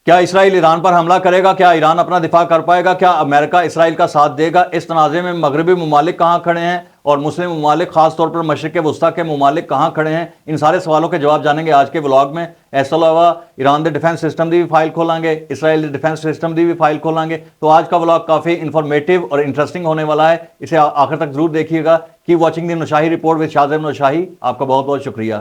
کیا اسرائیل ایران پر حملہ کرے گا؟ کیا ایران اپنا دفاع کر پائے گا؟ کیا امریکہ اسرائیل کا ساتھ دے گا؟ اس تنازع میں مغربی ممالک کہاں کھڑے ہیں اور مسلم ممالک خاص طور پر مشرق وسطیٰ کے ممالک کہاں کھڑے ہیں؟ ان سارے سوالوں کے جواب جانیں گے آج کے ولاگ میں۔ اس علاوہ ایران دے ڈیفینس سسٹم دی بھی فائل کھولیں گے، اسرائیل دے ڈیفینس سسٹم دی بھی فائل کھولیں گے۔ تو آج کا ولاگ کافی انفارمیٹیو اور انٹرسٹنگ ہونے والا ہے، اسے آخر تک ضرور دیکھیے گا۔ Keep watching the Naushahi report with Shahzeb Naushahi. آپ کا بہت بہت شکریہ۔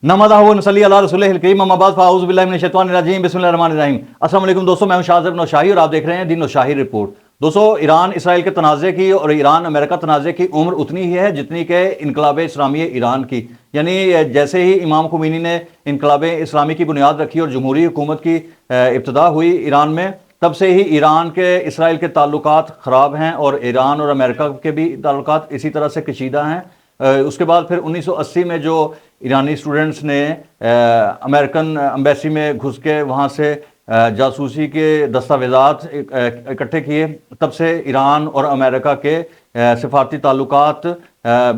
نمدہ و نصلی علی رسولہ الکریم، اما بعد فاعوذ باللہ من الشیطان الرجیم، بسم اللہ الرحمن الرحیم۔ السلام علیکم دوستو، میں ہوں شاہ زیب نوشاہی اور آپ دیکھ رہے ہیں دی نوشاہی رپورٹ۔ دوستو، ایران اسرائیل کے تنازع کی اور ایران امریکہ تنازع کی عمر اتنی ہی ہے جتنی کہ انقلاب اسلامی ایران کی، یعنی جیسے ہی امام خمینی نے انقلاب اسلامی کی بنیاد رکھی اور جمہوری حکومت کی ابتدا ہوئی ایران میں، تب سے ہی ایران کے اسرائیل کے تعلقات خراب ہیں اور ایران اور امریکہ کے بھی تعلقات اسی طرح سے کشیدہ ہیں۔ اس کے بعد پھر 1980 میں جو ایرانی اسٹوڈنٹس نے امریکن امبیسی میں گھس کے وہاں سے جاسوسی کے دستاویزات اکٹھے کیے، تب سے ایران اور امریکہ کے سفارتی تعلقات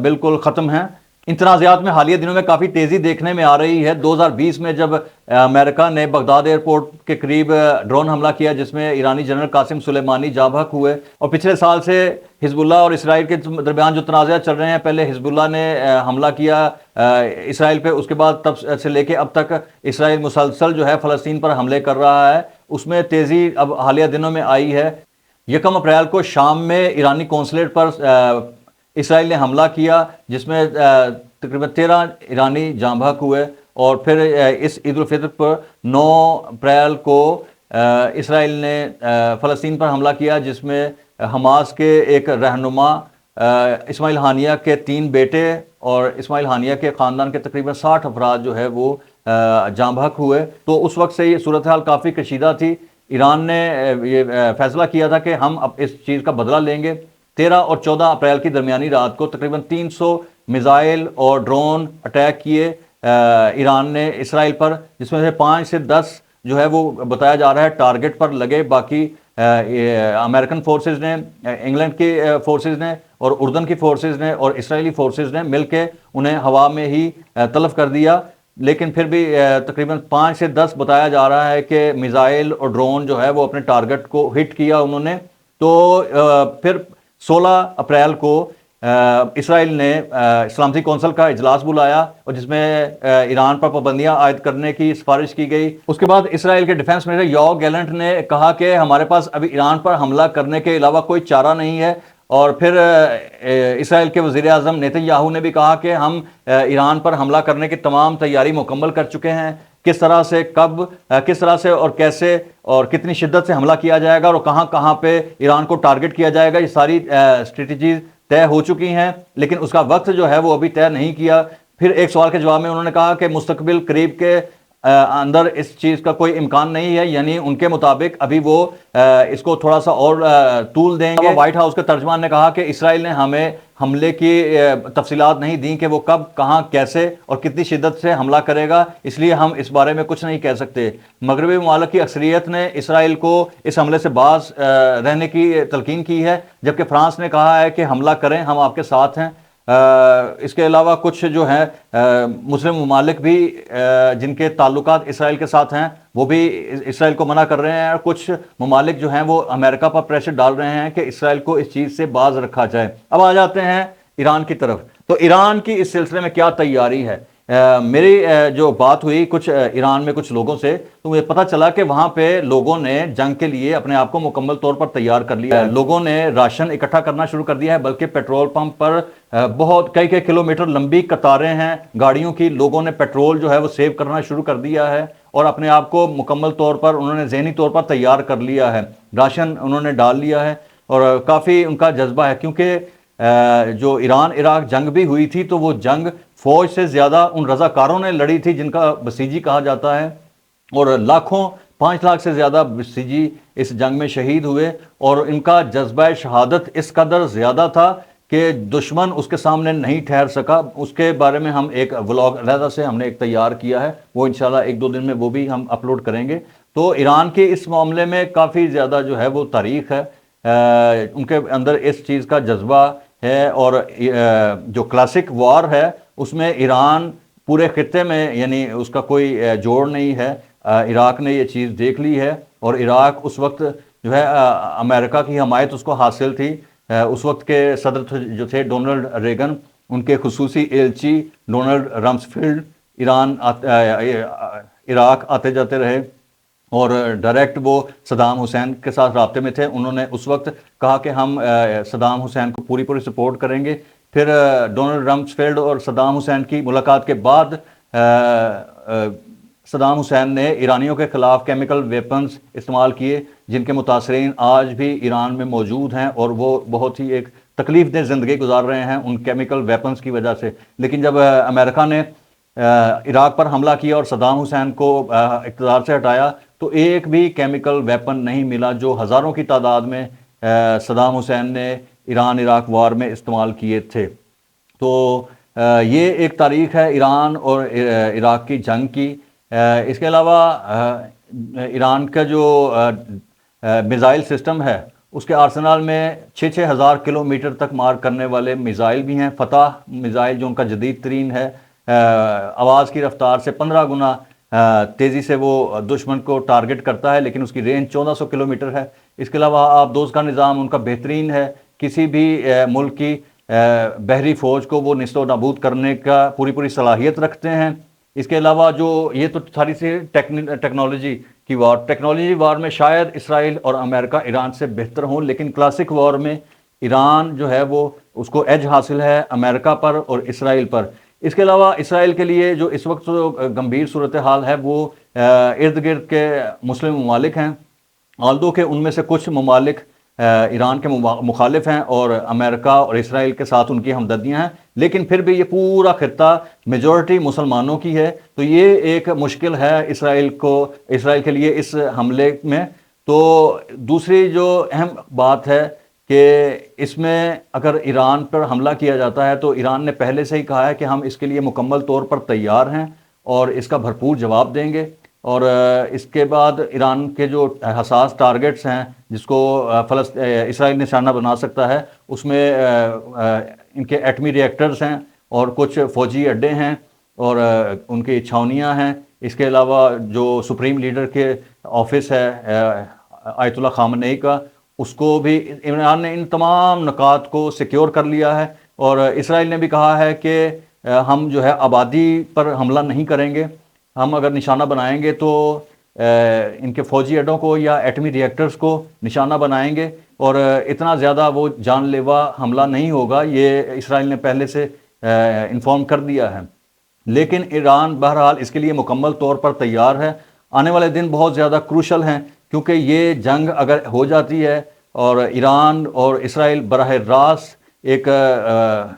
بالکل ختم ہیں۔ ان تنازعات میں حالیہ دنوں میں کافی تیزی دیکھنے میں آ رہی ہے۔ 2020 میں جب امریکہ نے بغداد ایئرپورٹ کے قریب ڈرون حملہ کیا جس میں ایرانی جنرل قاسم سلیمانی جاں بحق ہوئے، اور پچھلے سال سے حزب اللہ اور اسرائیل کے درمیان جو تنازعات چل رہے ہیں، پہلے حزب اللہ نے حملہ کیا اسرائیل پہ، اس کے بعد تب سے لے کے اب تک اسرائیل مسلسل جو ہے فلسطین پر حملے کر رہا ہے۔ اس میں تیزی اب حالیہ دنوں میں آئی ہے۔ 1 اپریل کو شام میں ایرانی قونصلیٹ پر اسرائیل نے حملہ کیا جس میں تقریباً 13 ایرانی جاں بحق ہوئے، اور پھر اس عید الفطر پر 9 اپریل کو اسرائیل نے فلسطین پر حملہ کیا جس میں حماس کے ایک رہنما اسماعیل ہانیہ کے 3 بیٹے اور اسماعیل ہانیہ کے خاندان کے تقریباً 60 افراد جو ہے وہ جاں بحق ہوئے۔ تو اس وقت سے یہ صورتحال کافی کشیدہ تھی۔ ایران نے یہ فیصلہ کیا تھا کہ ہم اب اس چیز کا بدلہ لیں گے۔ 13 اور 14 اپریل کی درمیانی رات کو تقریباً 300 میزائل اور ڈرون اٹیک کیے ایران نے اسرائیل پر، جس میں سے 5 سے 10 جو ہے وہ بتایا جا رہا ہے ٹارگٹ پر لگے۔ باقی امریکن فورسز نے، انگلینڈ کی فورسز نے اور اردن کی فورسز نے اور اسرائیلی فورسز نے مل کے انہیں ہوا میں ہی تلف کر دیا، لیکن پھر بھی تقریباً 5 سے 10 بتایا جا رہا ہے کہ میزائل اور ڈرون جو ہے وہ اپنے ٹارگٹ کو ہٹ کیا انہوں نے۔ تو پھر 16 اپریل کو اسرائیل نے سلامتی کونسل کا اجلاس بلایا اور جس میں ایران پر پابندیاں عائد کرنے کی سفارش کی گئی۔ اس کے بعد اسرائیل کے ڈیفنس منسٹر یوآف گیلنٹ نے کہا کہ ہمارے پاس ابھی ایران پر حملہ کرنے کے علاوہ کوئی چارہ نہیں ہے، اور پھر اسرائیل کے وزیر اعظم نیتن یاہو نے بھی کہا کہ ہم ایران پر حملہ کرنے کی تمام تیاری مکمل کر چکے ہیں۔ کس طرح سے، کب، کس طرح سے اور کیسے اور کتنی شدت سے حملہ کیا جائے گا اور کہاں کہاں پہ ایران کو ٹارگٹ کیا جائے گا، یہ ساری اسٹریٹجیز طے ہو چکی ہیں، لیکن اس کا وقت جو ہے وہ ابھی طے نہیں کیا۔ پھر ایک سوال کے جواب میں انہوں نے کہا کہ مستقبل قریب کے اندر اس چیز کا کوئی امکان نہیں ہے، یعنی ان کے مطابق ابھی وہ اس کو تھوڑا سا اور طول دیں گے۔ وائٹ ہاؤس کے ترجمان نے کہا کہ اسرائیل نے ہمیں حملے کی تفصیلات نہیں دیں کہ وہ کب، کہاں، کیسے اور کتنی شدت سے حملہ کرے گا، اس لیے ہم اس بارے میں کچھ نہیں کہہ سکتے۔ مغربی ممالک کی اکثریت نے اسرائیل کو اس حملے سے باز رہنے کی تلقین کی ہے، جبکہ فرانس نے کہا ہے کہ حملہ کریں، ہم آپ کے ساتھ ہیں۔ اس کے علاوہ کچھ جو ہیں مسلم ممالک بھی جن کے تعلقات اسرائیل کے ساتھ ہیں وہ بھی اسرائیل کو منع کر رہے ہیں، اور کچھ ممالک جو ہیں وہ امریکہ پر پریشر ڈال رہے ہیں کہ اسرائیل کو اس چیز سے باز رکھا جائے۔ اب آ جاتے ہیں ایران کی طرف۔ تو ایران کی اس سلسلے میں کیا تیاری ہے؟ میری جو بات ہوئی کچھ ایران میں کچھ لوگوں سے، تو مجھے پتہ چلا کہ وہاں پہ لوگوں نے جنگ کے لیے اپنے آپ کو مکمل طور پر تیار کر لیا ہے۔ لوگوں نے راشن اکٹھا کرنا شروع کر دیا ہے، بلکہ پیٹرول پمپ پر بہت کئی کلومیٹر لمبی قطاریں ہیں گاڑیوں کی۔ لوگوں نے پیٹرول جو ہے وہ سیو کرنا شروع کر دیا ہے اور اپنے آپ کو مکمل طور پر انہوں نے ذہنی طور پر تیار کر لیا ہے۔ راشن انہوں نے ڈال لیا ہے اور کافی ان کا جذبہ ہے، کیونکہ جو ایران عراق جنگ بھی ہوئی تھی تو وہ جنگ فوج سے زیادہ ان رضاکاروں نے لڑی تھی جن کا بسیجی کہا جاتا ہے، اور لاکھوں، 5 لاکھ سے زیادہ بسیجی اس جنگ میں شہید ہوئے، اور ان کا جذبہ شہادت اس قدر زیادہ تھا کہ دشمن اس کے سامنے نہیں ٹھہر سکا۔ اس کے بارے میں ہم ایک ولاگ علیحدہ سے ہم نے ایک تیار کیا ہے، وہ انشاءاللہ 1-2 دن میں وہ بھی ہم اپلوڈ کریں گے۔ تو ایران کے اس معاملے میں کافی زیادہ جو ہے وہ تاریخ ہے۔ ان کے اندر اس چیز کا جذبہ ہے، اور جو کلاسک وار ہے اس میں ایران پورے خطے میں یعنی اس کا کوئی جوڑ نہیں ہے۔ عراق نے یہ چیز دیکھ لی ہے، اور عراق اس وقت جو ہے امریکہ کی حمایت اس کو حاصل تھی۔ اس وقت کے صدر جو تھے ڈونلڈ ریگن، ان کے خصوصی ایلچی ڈونلڈ رمسفیلڈ عراق آتے جاتے رہے، اور ڈائریکٹ وہ صدام حسین کے ساتھ رابطے میں تھے۔ انہوں نے اس وقت کہا کہ ہم صدام حسین کو پوری سپورٹ کریں گے۔ پھر ڈونلڈ رمسفیلڈ اور صدام حسین کی ملاقات کے بعد صدام حسین نے ایرانیوں کے خلاف کیمیکل ویپنز استعمال کیے، جن کے متاثرین آج بھی ایران میں موجود ہیں، اور وہ بہت ہی ایک تکلیف دہ زندگی گزار رہے ہیں ان کیمیکل ویپنز کی وجہ سے۔ لیکن جب امریکہ نے عراق پر حملہ کیا اور صدام حسین کو اقتدار سے ہٹایا، تو ایک بھی کیمیکل ویپن نہیں ملا جو ہزاروں کی تعداد میں صدام حسین نے ایران عراق وار میں استعمال کیے تھے۔ تو یہ ایک تاریخ ہے ایران اور عراق کی جنگ کی۔ اس کے علاوہ ایران کا جو میزائل سسٹم ہے، اس کے آرسنال میں 6,000 کلومیٹر تک مار کرنے والے میزائل بھی ہیں۔ فتح میزائل جو ان کا جدید ترین ہے، آواز کی رفتار سے 15 گنا تیزی سے وہ دشمن کو ٹارگٹ کرتا ہے، لیکن اس کی رینج 1400 کلومیٹر ہے۔ اس کے علاوہ آبدوز کا نظام ان کا بہترین ہے، کسی بھی ملک کی بحری فوج کو وہ نیست و نابود کرنے کا پوری صلاحیت رکھتے ہیں۔ اس کے علاوہ جو یہ تو ساری سی ٹیکنالوجی کی وار، ٹیکنالوجی وار میں شاید اسرائیل اور امریکہ ایران سے بہتر ہوں، لیکن کلاسک وار میں ایران جو ہے وہ اس کو ایج حاصل ہے امریکہ پر اور اسرائیل پر۔ اس کے علاوہ اسرائیل کے لیے جو اس وقت گمبھیر صورتحال ہے وہ ارد گرد کے مسلم ممالک ہیں، آلدو کہ ان میں سے کچھ ممالک ایران کے مخالف ہیں اور امریکہ اور اسرائیل کے ساتھ ان کی ہمدردیاں ہیں، لیکن پھر بھی یہ پورا خطہ میجورٹی مسلمانوں کی ہے۔ تو یہ ایک مشکل ہے اسرائیل کے لیے اس حملے میں۔ تو دوسری جو اہم بات ہے کہ اس میں اگر ایران پر حملہ کیا جاتا ہے تو ایران نے پہلے سے ہی کہا ہے کہ ہم اس کے لیے مکمل طور پر تیار ہیں اور اس کا بھرپور جواب دیں گے۔ اور اس کے بعد ایران کے جو حساس ٹارگٹس ہیں جس کو اسرائیل نشانہ بنا سکتا ہے، اس میں ان کے ایٹمی ری ایکٹرز ہیں اور کچھ فوجی اڈے ہیں اور ان کی چھاونیاں ہیں۔ اس کے علاوہ جو سپریم لیڈر کے آفس ہے آیت اللہ خامنئی کا، اس کو بھی ایران نے ان تمام نکات کو سیکیور کر لیا ہے، اور اسرائیل نے بھی کہا ہے کہ ہم جو ہے آبادی پر حملہ نہیں کریں گے، ہم اگر نشانہ بنائیں گے تو ان کے فوجی اڈوں کو یا ایٹمی ری ایکٹرز کو نشانہ بنائیں گے، اور اتنا زیادہ وہ جان لیوا حملہ نہیں ہوگا، یہ اسرائیل نے پہلے سے انفارم کر دیا ہے۔ لیکن ایران بہرحال اس کے لیے مکمل طور پر تیار ہے۔ آنے والے دن بہت زیادہ کروشل ہیں، کیونکہ یہ جنگ اگر ہو جاتی ہے اور ایران اور اسرائیل براہ راست ایک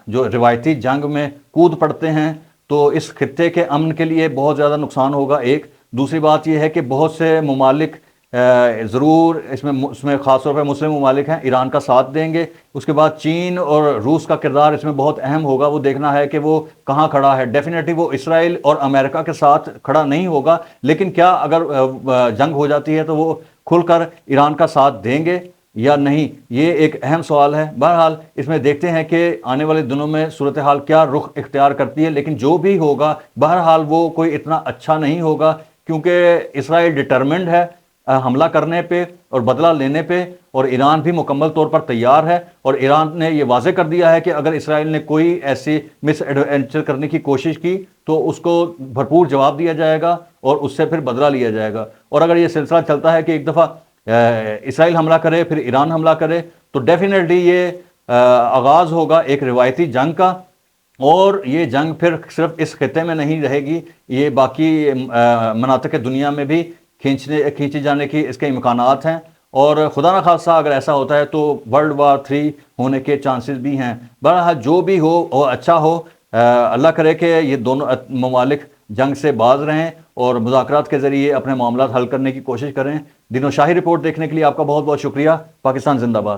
جو روایتی جنگ میں کود پڑتے ہیں، تو اس خطے کے امن کے لیے بہت زیادہ نقصان ہوگا۔ ایک دوسری بات یہ ہے کہ بہت سے ممالک ضرور اس میں خاص طور پہ مسلم ممالک ہیں ایران کا ساتھ دیں گے۔ اس کے بعد چین اور روس کا کردار اس میں بہت اہم ہوگا، وہ دیکھنا ہے کہ وہ کہاں کھڑا ہے۔ ڈیفینیٹلی وہ اسرائیل اور امریکہ کے ساتھ کھڑا نہیں ہوگا، لیکن کیا اگر جنگ ہو جاتی ہے تو وہ کھل کر ایران کا ساتھ دیں گے یا نہیں، یہ ایک اہم سوال ہے۔ بہرحال اس میں دیکھتے ہیں کہ آنے والے دنوں میں صورتحال کیا رخ اختیار کرتی ہے، لیکن جو بھی ہوگا بہرحال وہ کوئی اتنا اچھا نہیں ہوگا، کیونکہ اسرائیل ڈٹرمنڈ ہے حملہ کرنے پہ اور بدلہ لینے پہ، اور ایران بھی مکمل طور پر تیار ہے۔ اور ایران نے یہ واضح کر دیا ہے کہ اگر اسرائیل نے کوئی ایسی مس ایڈوینچر کرنے کی کوشش کی تو اس کو بھرپور جواب دیا جائے گا اور اس سے پھر بدلہ لیا جائے گا۔ اور اگر یہ سلسلہ چلتا ہے کہ ایک دفعہ اسرائیل حملہ کرے پھر ایران حملہ کرے، تو ڈیفینیٹلی یہ آغاز ہوگا ایک روایتی جنگ کا، اور یہ جنگ پھر صرف اس خطے میں نہیں رہے گی، یہ باقی مناطق دنیا میں بھی کھینچے جانے کی اس کے امکانات ہیں، اور خدا نہ خواستہ اگر ایسا ہوتا ہے تو ورلڈ وار 3 ہونے کے چانسز بھی ہیں۔ بہرحال جو بھی ہو وہ اچھا ہو، اللہ کرے کہ یہ دونوں ممالک جنگ سے باز رہیں اور مذاکرات کے ذریعے اپنے معاملات حل کرنے کی کوشش کریں۔ دین و شاہی رپورٹ دیکھنے کے لیے آپ کا بہت بہت شکریہ۔ پاکستان زندہ باد۔